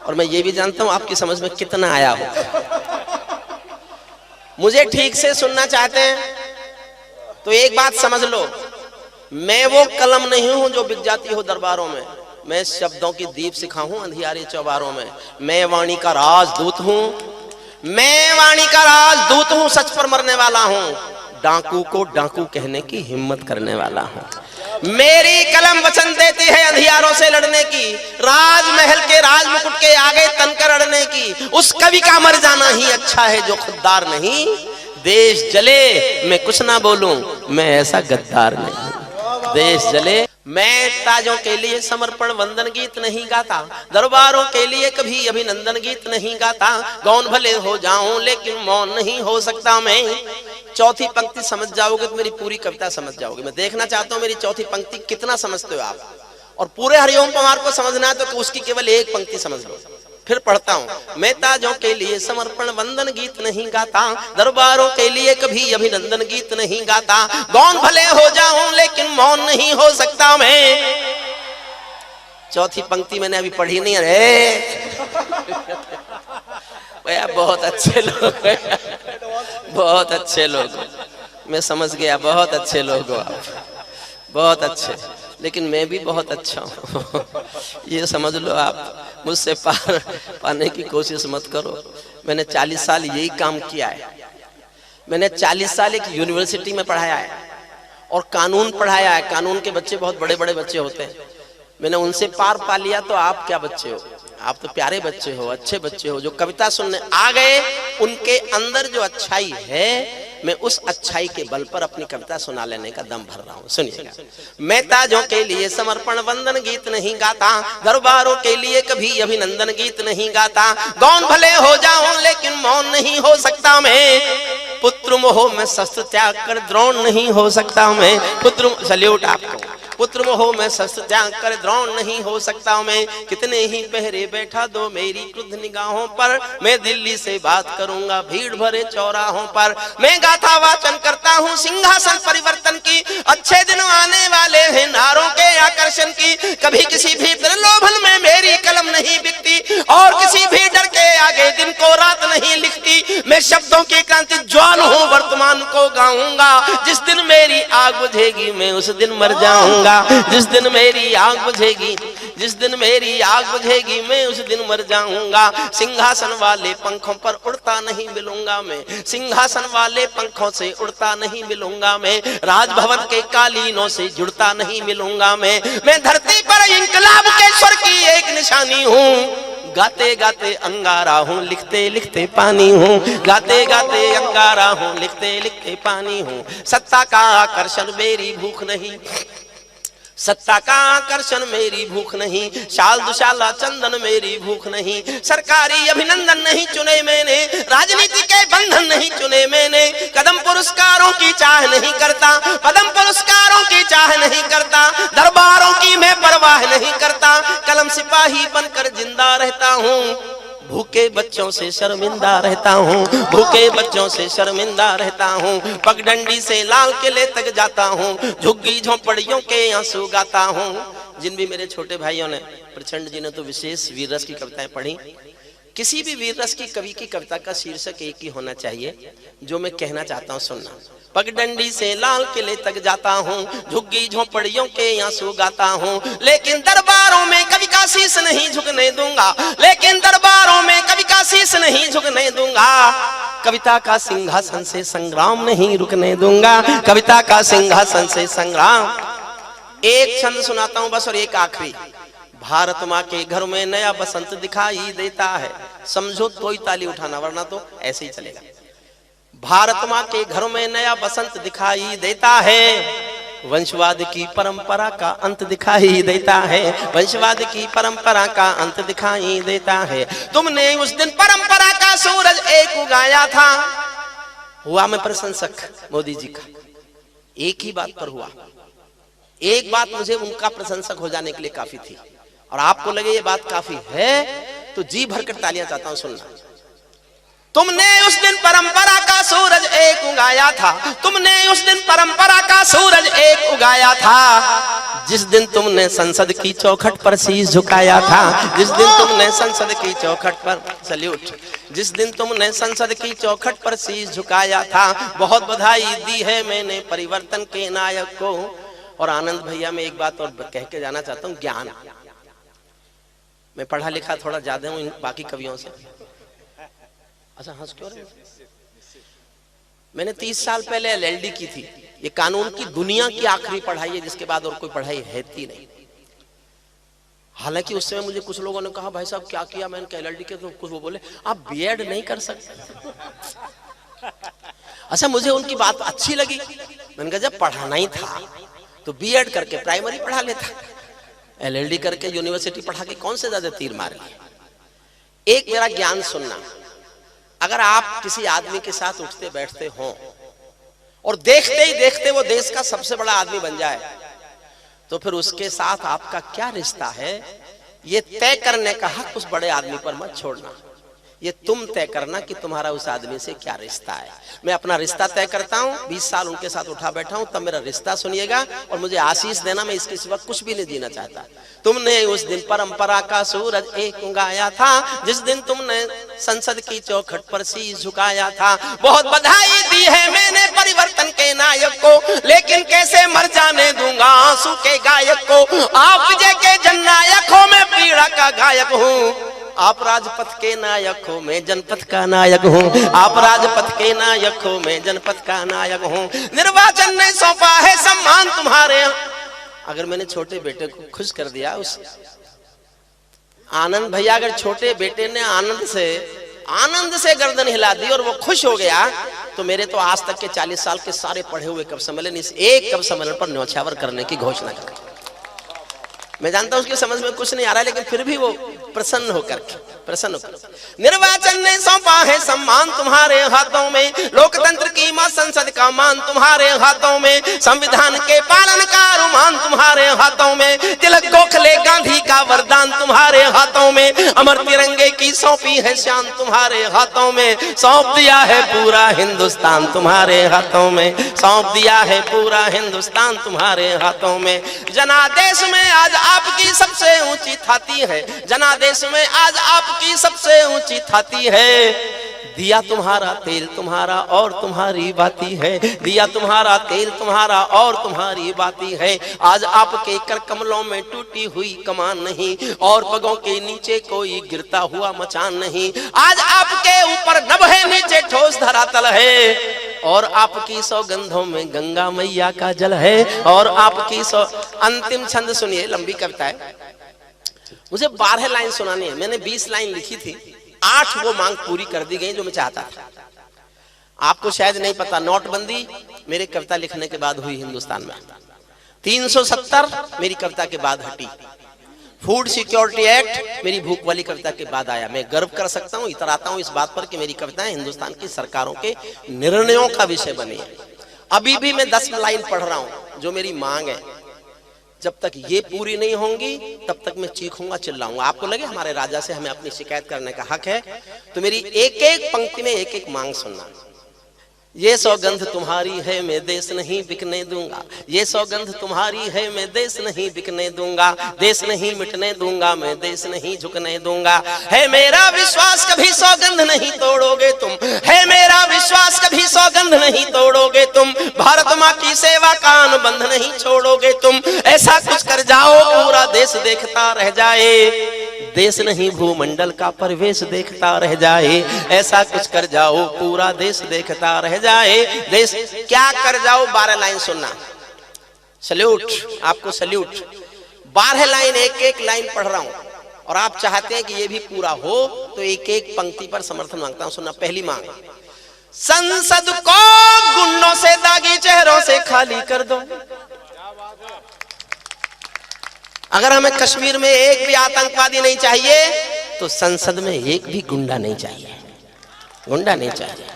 और मैं ये भी जानता हूं आपकी समझ में कितना आया होगा। मुझे ठीक से सुनना चाहते हैं तो एक बात समझ लो, मैं वो कलम नहीं हूं जो बिक जाती हो दरबारों में, मैं शब्दों की दीप सिखा हूं अंधियारे चौबारों में। मैं वाणी का राजदूत हूं, मैं वाणी का राजदूत हूं, सच पर मरने वाला हूं, डाकू को डाकू कहने की हिम्मत करने वाला हूं। मेरी कलम वचन देती है अंधियारों से लड़ने की, राजमहल के राजमुकुट के आगे तनकर अड़ने की। उस कवि का मर जाना ही अच्छा है जो खुददार नहीं, देश जले मैं कुछ ना बोलूं, मैं ऐसा गद्दार नहीं। देश जले, मैं ताजों के लिए समर्पण वंदन गीत नहीं गाता, दरबारों के लिए कभी अभिनंदन गीत नहीं गाता, गौन भले हो जाऊं लेकिन मौन नहीं हो सकता मैं। चौथी पंक्ति समझ जाओगे तो मेरी पूरी कविता समझ जाओगे। मैं देखना चाहता हूं मेरी चौथी पंक्ति कितना समझते हो आप, और पूरे हरिओम पवार को समझना है तो उसकी केवल एक पंक्ति समझ लो। फिर पढ़ता हूं, मैं ताजों के लिए समर्पण वंदन गीत नहीं गाता, दरबारों के लिए कभी अभिनंदन गीत नहीं गाता, गौन भले हो जाऊं लेकिन मौन नहीं हो सकता मैं। चौथी पंक्ति मैंने अभी पढ़ी नहीं है। बहुत अच्छे लोग, बहुत अच्छे लोग, मैं समझ गया, बहुत अच्छे लोग हो आप, बहुत अच्छे, लेकिन मैं भी बहुत अच्छा हूँ। ये समझ लो आप, मुझसे पार पाने की कोशिश मत करो। मैंने 40 साल यही काम किया है। मैंने 40 साल एक यूनिवर्सिटी में पढ़ाया है और कानून पढ़ाया है। कानून के बच्चे बहुत बड़े बड़े बच्चे होते हैं, मैंने उनसे पार पा लिया। तो आप क्या बच्चे हो, आप तो प्यारे बच्चे हो, अच्छे बच्चे हो, जो कविता सुनने आ गए। उनके अंदर जो अच्छाई है, मैं उस अच्छाई के बल पर अपनी कविता सुना लेने का दम भर रहा हूं। सुनिएगा, मैं ताजों के लिए समर्पण वंदन गीत नहीं गाता, दरबारों के लिए कभी अभिनंदन गीत नहीं गाता, गौन भले हो जाऊं लेकिन मौन नहीं हो सकता मैं। पुत्र मोह में शस्त्र त्याग कर द्रोण नहीं हो सकता मैं। पुत्र, सल्यूट आपको। पुत्र मोह में शस्त्र त्याग कर द्रोण नहीं हो सकता मैं। कितने ही पहरे बैठा दो मेरी क्रुद्ध निगाहों पर, मैं दिल्ली से बात करूंगा भीड़ भरे चौराहों पर। मैं गाथा वाचन करता हूँ सिंहासन परिवर्तन की, अच्छे दिन आने वाले हैं नारों के आकर्षण की। कभी किसी भी प्रलोभन में मेरी कलम नहीं बिकती, और किसी भी डर के आगे दिन को रात नहीं लिखती। मैं शब्दों की क्रांति ज्वाल हूँ, वर्तमान को गाऊंगा। जिस दिन मेरी आग बुझेगी मैं उस दिन मर जाऊंगा। जिस दिन मेरी आग बुझेगी, जिस दिन मेरी आग बुझेगी मैं उस दिन मर जाऊंगा। सिंहासन वाले पंखों पर उड़ता नहीं मिलूंगा मैं, सिंहासन वाले पंखों से उड़ता नहीं मिलूंगा मैं। राजभवन के कालीनों से जुड़ता नहीं मिलूंगा मैं धरती पर इंकलाब के स्वर की एक निशानी हूँ। गाते गाते अंगारा हूँ, लिखते लिखते पानी हूँ। गाते गाते अंगारा हूँ, लिखते लिखते पानी हूँ। सत्ता का आकर्षण मेरी भूख नहीं, सत्ता का आकर्षण मेरी भूख नहीं। शाल दुशाला चंदन मेरी भूख नहीं। सरकारी अभिनंदन नहीं चुने मैंने, राजनीति के बंधन नहीं चुने मैंने। कदम पुरस्कारों की चाह नहीं करता, पदम पुरस्कारों की चाह नहीं करता। दरबारों की मैं परवाह नहीं करता, कलम सिपाही बनकर जिंदा रहता हूँ। भूखे बच्चों से शर्मिंदा रहता हूँ, भूखे बच्चों से शर्मिंदा रहता हूँ। पगडंडी से लाल किले तक जाता हूँ, झुग्गी झोंपड़ियों के आंसू गाता हूँ। जिन भी मेरे छोटे भाइयों ने, प्रचंड जी ने तो विशेष वीर रस की कविताएं पढ़ी। किसी भी वीर रस की कवि की कविता का शीर्षक एक ही होना चाहिए, जो मैं कहना चाहता हूँ सुनना। पगडंडी से लाल किले तक जाता हूँ, झुग्गी झोपड़ियों के आंसू गाता हूँ, लेकिन दरबारों में कभी का शीश नहीं झुकने दूंगा, लेकिन दरबारों में कभी का शीश नहीं झुकने दूंगा, कविता का सिंहासन से संग्राम नहीं रुकने दूंगा, कविता का सिंहासन से संग्राम। एक छंद सुनाता हूँ बस और एक आखिरी। भारत माँ के घर में नया बसंत दिखाई देता है, समझो तो ही ताली उठाना वरना तो ऐसे ही चलेगा। भारत माँ के घर में नया बसंत दिखाई देता है, वंशवाद की परंपरा का अंत दिखाई देता है, वंशवाद की परंपरा का अंत दिखाई देता है। तुमने उस दिन परंपरा का सूरज एक उगाया था। हुआ मैं प्रशंसक मोदी जी का, एक ही बात पर हुआ, एक बात मुझे उनका प्रशंसक हो जाने के लिए काफी थी, और आपको लगे ये बात काफी है तो जी भरकर तालियां चाहता हूं सुनना। तुमने उस दिन परंपरा का सूरज एक उगाया था, तुमने उस दिन परंपरा का सूरज एक उगाया था, जिस दिन तुमने संसद की चौखट पर शीश झुकाया था, जिस दिन तुमने संसद की चौखट पर सल्यूट, जिस दिन तुमने संसद की चौखट पर शीश झुकाया था। बहुत बधाई दी है मैंने परिवर्तन के नायक को। और आनंद भैया मैं एक बात और कह के जाना चाहता हूँ, ज्ञान, मैं पढ़ा लिखा थोड़ा ज्यादा हूँ इन बाकी कवियों से। अच्छा हंस क्यों रहे? मैंने 30 साल पहले LLD की थी। ये कानून की दुनिया की आखिरी पढ़ाई है, जिसके बाद और कोई पढ़ाई है ही नहीं। हालांकि उस समय मुझे कुछ लोगों ने कहा भाई साहब क्या किया, मैंने कहा LLD के, तो कुछ वो बोले आप B.Ed नहीं कर सकते। अच्छा मुझे उनकी बात अच्छी लगी, मैंने कहा जब पढ़ाना ही था तो B.Ed करके प्राइमरी पढ़ा लेता, LLD करके यूनिवर्सिटी पढ़ा के कौन से ज्यादा तीर मार लिए। एक मेरा ज्ञान सुनना, अगर आप किसी आदमी के साथ उठते बैठते हो और देखते ही देखते वो देश का सबसे बड़ा आदमी बन जाए, तो फिर उसके साथ आपका क्या रिश्ता है ये तय करने का हक उस बड़े आदमी पर मत छोड़ना। ये तुम तय करना कि तुम्हारा उस आदमी से क्या रिश्ता है। मैं अपना रिश्ता तय करता हूँ, 20 साल उनके साथ उठा बैठा हूँ, तब मेरा रिश्ता सुनिएगा और मुझे आशीष देना, मैं इसके सिवा कुछ भी नहीं जीना चाहता। तुमने उस दिन परंपरा का सूरज एक उगाया था, जिस दिन तुमने संसद की चौखट पर शीश झुकाया था। बहुत बधाई दी है मैंने परिवर्तन के नायक को, लेकिन कैसे मर जाने दूंगा आंसू के गायक को। आप विजय के जननायक हो, मैं पीड़ा का गायक हूँ। आप राजपथ के नायक हो, मैं जनपथ का नायक हूँ। आप राजपथ के नायक हो, मैं जनपथ का नायक हूँ। निर्वाचन ने सौंपा है सम्मान तुम्हारे। अगर मैंने छोटे बेटे को खुश कर दिया, उस आनंद भैया, अगर छोटे बेटे ने आनंद से गर्दन हिला दी और वो खुश हो गया, तो मेरे तो आज तक के 40 साल के सारे पढ़े हुए कवि सम्मेलन इस एक कवि सम्मेलन पर न्यौछावर करने की घोषणा कर। मैं जानता हूं उसकी समझ में कुछ नहीं आ रहा है, लेकिन फिर भी वो प्रसन्न होकर निर्वाचन ने सौंपा है सम्मान तुम्हारे हाथों में, लोकतंत्र की मां संसद का मान तुम्हारे हाथों में, संविधान के पालन का रुमान तुम्हारे हाथों में, तिलक गोखले गांधी का वरदान तुम्हारे हाथों में, अमर तिरंगे की सौंपी है शान तुम्हारे हाथों में, सौंप दिया है पूरा हिंदुस्तान तुम्हारे हाथों में, सौंप दिया है पूरा हिंदुस्तान तुम्हारे हाथों में। जनादेश में आज आपकी सबसे ऊंची थाती है, जनादेश में आज आपकी सबसे ऊंची थाती है। दिया तुम्हारा तेल तुम्हारा और तुम्हारी बाती है, दिया तुम्हारा तेल तुम्हारा और तुम्हारी बाती है। आज आपके कर कमलों में टूटी हुई कमान नहीं, और पगों के नीचे कोई गिरता हुआ मचान नहीं। आज आपके ऊपर नभ है, नीचे ठोस धरातल है, और आपकी सौगंधों में गंगा मैया का जल है, और आपकी अंतिम छंद सुनिए, लंबी कविता है, मुझे 12 लाइन सुनानी है। मैंने 20 लाइन लिखी थी, 8 वो मांग पूरी कर दी गई जो मैं चाहता था। आपको शायद नहीं पता, नोटबंदी मेरे कविता लिखने के बाद हुई हिंदुस्तान में, 370 मेरी कविता के बाद हटी, फूड सिक्योरिटी एक्ट मेरी भूख वाली कविता के बाद आया। मैं गर्व कर सकता हूं, इतराता हूं इस बात पर कि मेरी कविताएं हिंदुस्तान की सरकारों के निर्णयों का विषय बनी है। अभी भी मैं 10 लाइन पढ़ रहा हूं जो मेरी मांग है, जब तक ये पूरी नहीं होंगी तब तक मैं चीखूंगा चिल्लाऊंगा। आपको लगे हमारे राजा से हमें अपनी शिकायत करने का हक है, तो मेरी एक एक पंक्ति में एक एक मांग सुनना। ये सौगंध तुम्हारी है मैं देश नहीं बिकने दूंगा, ये सौगंध तुम्हारी है मैं देश नहीं बिकने दूंगा, देश नहीं मिटने दूंगा मैं देश नहीं झुकने दूंगा। है मेरा विश्वास कभी सौगंध नहीं तोड़ोगे तुम, है मेरा विश्वास कभी सौगंध नहीं तोड़ोगे तुम, भारत माँ की सेवा का अनुबंध नहीं छोड़ोगे तुम। ऐसा कुछ कर जाओ पूरा देश देखता रह जाए, देश नहीं भूमंडल का परिवेश देखता रह जाए। ऐसा कुछ कर जाओ पूरा देश देखता रह जाए, देश क्या कर जाओ। 12 लाइन सुनना, सल्यूट आपको सल्यूट। 12 लाइन एक एक लाइन पढ़ रहा हूं और आप चाहते हैं कि ये भी पूरा हो तो एक एक पंक्ति पर समर्थन मांगता हूं। सुनना, पहली मांग, संसद को गुंडों से दागी चेहरों से खाली कर दो। अगर हमें कश्मीर में एक भी आतंकवादी नहीं चाहिए तो संसद में एक भी गुंडा नहीं चाहिए, गुंडा नहीं चाहिए।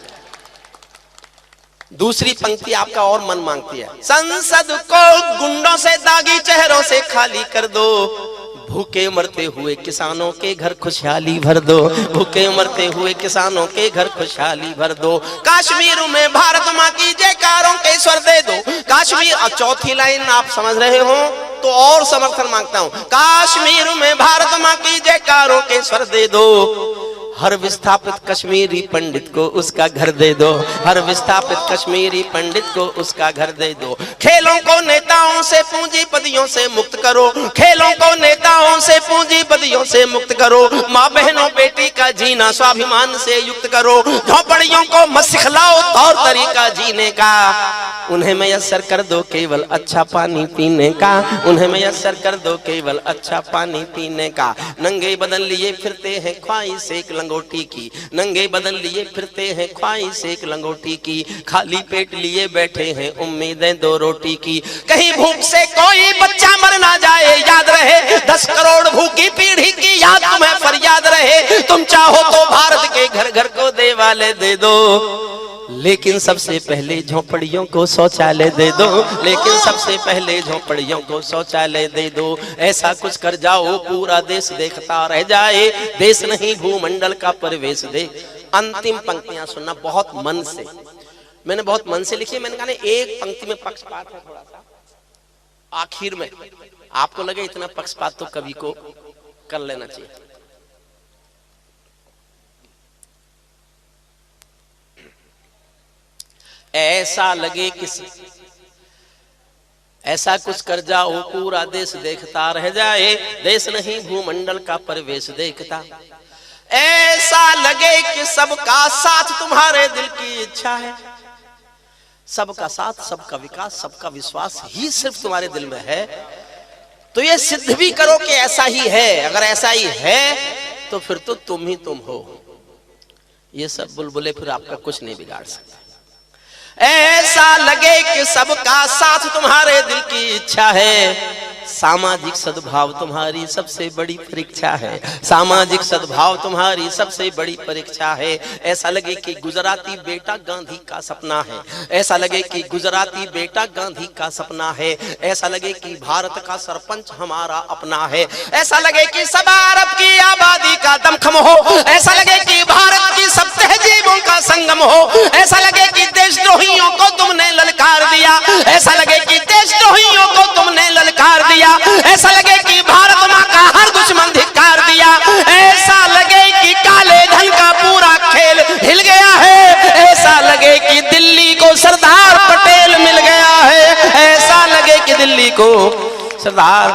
दूसरी पंक्ति आपका और मन मांगती है, संसद को गुंडों से दागी चेहरों से खाली कर दो, भूखे मरते हुए किसानों के घर खुशहाली भर दो, भूखे मरते हुए किसानों के घर खुशहाली भर दो। कश्मीर में भारत माँ की जयकारों के स्वर दे दो। कश्मीर, और चौथी लाइन आप समझ रहे हो तो और समर्थन मांगता हूं, कश्मीर में भारत माँ की जयकारों के स्वर दे दो, हर विस्थापित कश्मीरी पंडित को उसका घर दे दो, हर विस्थापित कश्मीरी पंडित को उसका घर दे दो। खेलों को नेताओं से पूंजीपतियों से मुक्त करो, खेलों को नेताओं से पूंजीपतियों से मुक्त करो, माँ बहनों बेटी का जीना स्वाभिमान से युक्त करो, झोपड़ियों को मत सिखलाओ तौर तरीका जीने का, उन्हें मयस्सर कर दो केवल अच्छा पानी पीने का, उन्हें मयस्सर कर दो केवल अच्छा पानी पीने का। नंगे बदन लिए फिरते हैं ख्वाहिश एक लंगोटी की, नंगे बदन लिए फिरते हैं ख्वाहिश एक लंगोटी की, खाली पेट लिए बैठे हैं उम्मीदें 2 रोटी की। कहीं भूख से कोई बच्चा मर ना जाए याद रहे, 10 करोड़ भूखी पीढ़ी की याद तुम्हें फरियाद रहे। तुम चाहो तो भारत के घर घर को देवालय दे दो, लेकिन सबसे पहले झोपड़ियों को शौचालय दे दो, लेकिन सबसे पहले झोपड़ियों को शौचालय दे दो। ऐसा कुछ कर जाओ पूरा देश देखता रह जाए, देश नहीं भूमंडल का परिवेश देख। अंतिम पंक्तियां सुनना बहुत मन से, मैंने बहुत मन से लिखी है। मैंने कहा एक पंक्ति में पक्षपात है थोड़ा सा, आखिर में आपको लगे इतना पक्षपात तो कभी को कर लेना चाहिए। ऐसा लगे किसी, ऐसा कुछ कर जाओ पूरा देश देखता रह जाए, देश नहीं भूमंडल का परिवेश देखता। ऐसा लगे कि सबका साथ तुम्हारे दिल की इच्छा है, सबका साथ, सबका विकास, सबका विश्वास ही सिर्फ तुम्हारे दिल में है। तो ये सिद्ध भी करो कि ऐसा ही है। अगर ऐसा ही है तो फिर तो तुम ही तुम हो। ये सब बुलबुले फिर आपका कुछ नहीं बिगाड़ सकते। ऐसा लगे कि सबका साथ तुम्हारे दिल की इच्छा है, सामाजिक सद्भाव तुम्हारी सबसे बड़ी परीक्षा है, सामाजिक सद्भाव तुम्हारी सबसे बड़ी परीक्षा है। ऐसा लगे कि गुजराती बेटा गांधी का सपना है, ऐसा लगे कि गुजराती बेटा गांधी का सपना है, ऐसा लगे कि भारत का सरपंच हमारा अपना है, ऐसा लगे कि सब अरब की आबादी का दमखम हो, ऐसा लगे कि भारत की सब तहजीबों का संगम हो, ऐसा लगे कि देशद्रोहियों को तुमने ललकार दिया, ऐसा लगे कि देशद्रोहियों को तुमने ललकार दिया, ऐसा लगे कि भारत माँ का हर दुश्मन धिक्कार दिया, ऐसा लगे कि काले धन का पूरा खेल हिल गया है, ऐसा लगे कि दिल्ली को सरदार पटेल मिल गया है, ऐसा लगे कि दिल्ली को सरदार